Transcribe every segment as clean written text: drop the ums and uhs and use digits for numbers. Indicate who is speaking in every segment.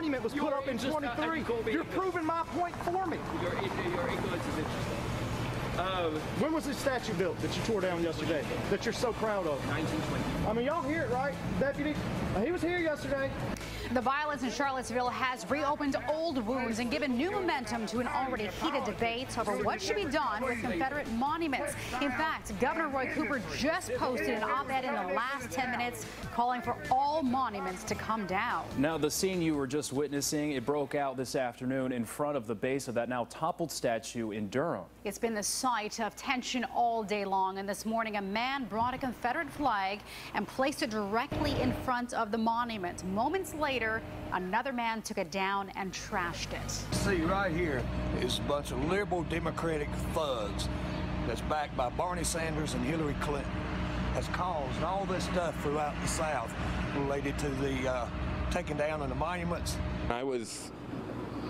Speaker 1: monument was put up in 23. You're proving my point for me.
Speaker 2: Your ignorance is interesting.
Speaker 1: When was this statue built that you tore down yesterday, that you're so proud of?
Speaker 2: 1920.
Speaker 1: I mean, y'all hear it, right, Deputy? He was here yesterday.
Speaker 3: The violence in Charlottesville has reopened old wounds and given new momentum to an already heated debate over what should be done with Confederate monuments. In fact, Governor Roy Cooper just posted an op-ed in the last 10 minutes calling for all monuments to come down.
Speaker 4: Now, the scene you were just witnessing, it broke out this afternoon in front of the base of that now toppled statue in Durham.
Speaker 3: It's been the site of tension all day long, and this morning a man brought a Confederate flag and placed it directly in front of the monument. Moments later, another man took it down and trashed it.
Speaker 5: See, right here is a bunch of liberal Democratic thugs that's backed by Barney Sanders and Hillary Clinton. Has caused all this stuff throughout the South related to the taking down of the monuments.
Speaker 6: I was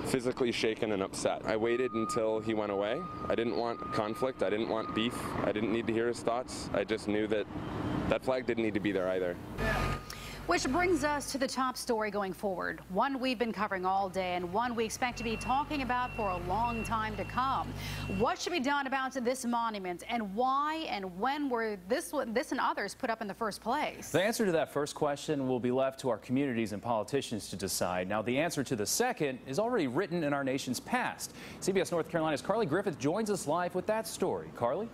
Speaker 6: physically shaken and upset. I waited until he went away. I didn't want conflict. I didn't want beef. I didn't need to hear his thoughts. I just knew that that flag didn't need to be there either.
Speaker 3: Which brings us to the top story going forward, one we've been covering all day and one we expect to be talking about for a long time to come. What should be done about this monument, and why and when were this and others put up in the first place?
Speaker 4: The answer to that first question will be left to our communities and politicians to decide. Now, the answer to the second is already written in our nation's past. CBS North Carolina's Carly Griffith joins us live with that story. Carly?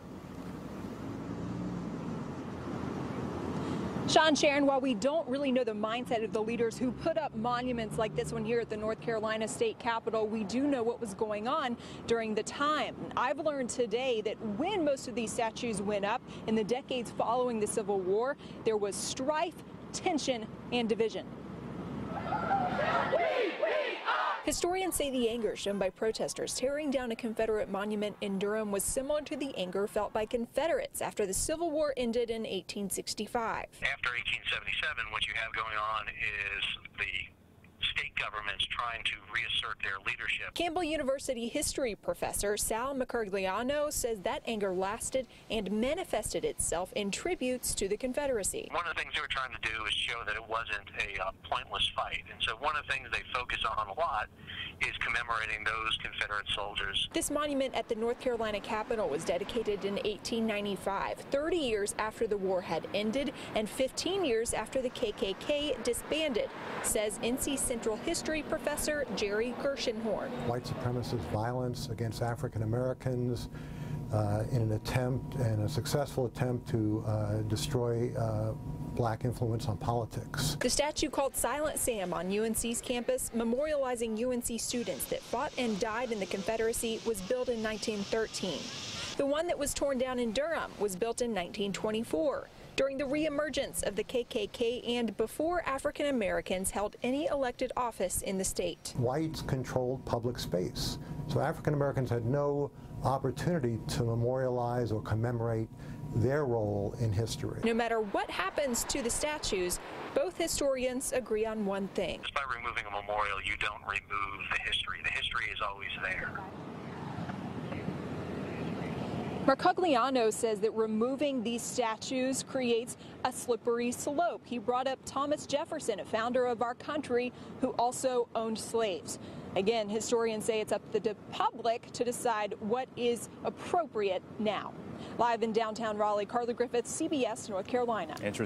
Speaker 7: Sean, Sharon, while we don't really know the mindset of the leaders who put up monuments like this one here at the North Carolina State Capitol, we do know what was going on during the time. I've learned today that when most of these statues went up in the decades following the Civil War, there was strife, tension, and division. Historians say the anger shown by protesters tearing down a Confederate monument in Durham was similar to the anger felt by Confederates after the Civil War ended in 1865.
Speaker 8: After 1877, what you have going on is the state governments trying to reassert their leadership.
Speaker 7: Campbell University history professor Sal Mercogliano says that anger lasted and manifested itself in tributes to the Confederacy.
Speaker 8: One of the things they were trying to do is show that it wasn't a pointless fight. And so one of the things they focus on a lot is commemorating those Confederate soldiers.
Speaker 7: This monument at the North Carolina Capitol was dedicated in 1895, 30 years after the war had ended and 15 years after the KKK disbanded, says NC Central history professor Jerry Gershenhorn.
Speaker 9: White supremacist violence against African Americans in an attempt, and a successful attempt to destroy black influence on politics.
Speaker 7: The statue called Silent Sam on UNC's campus, memorializing UNC students that fought and died in the Confederacy, was built in 1913. The one that was torn down in Durham was built in 1924. During the reemergence of the KKK and before African Americans held any elected office in the state.
Speaker 9: Whites controlled public space, so African Americans had no opportunity to memorialize or commemorate their role in history.
Speaker 7: No matter what happens to the statues, both historians agree on one thing.
Speaker 8: Just by removing a memorial, you don't remove the history. The history is always there.
Speaker 7: Mercogliano says that removing these statues creates a slippery slope. He brought up Thomas Jefferson, a founder of our country, who also owned slaves. Again, historians say it's up to the public to decide what is appropriate now. Live in downtown Raleigh, Carly Griffith, CBS North Carolina.
Speaker 4: Interesting.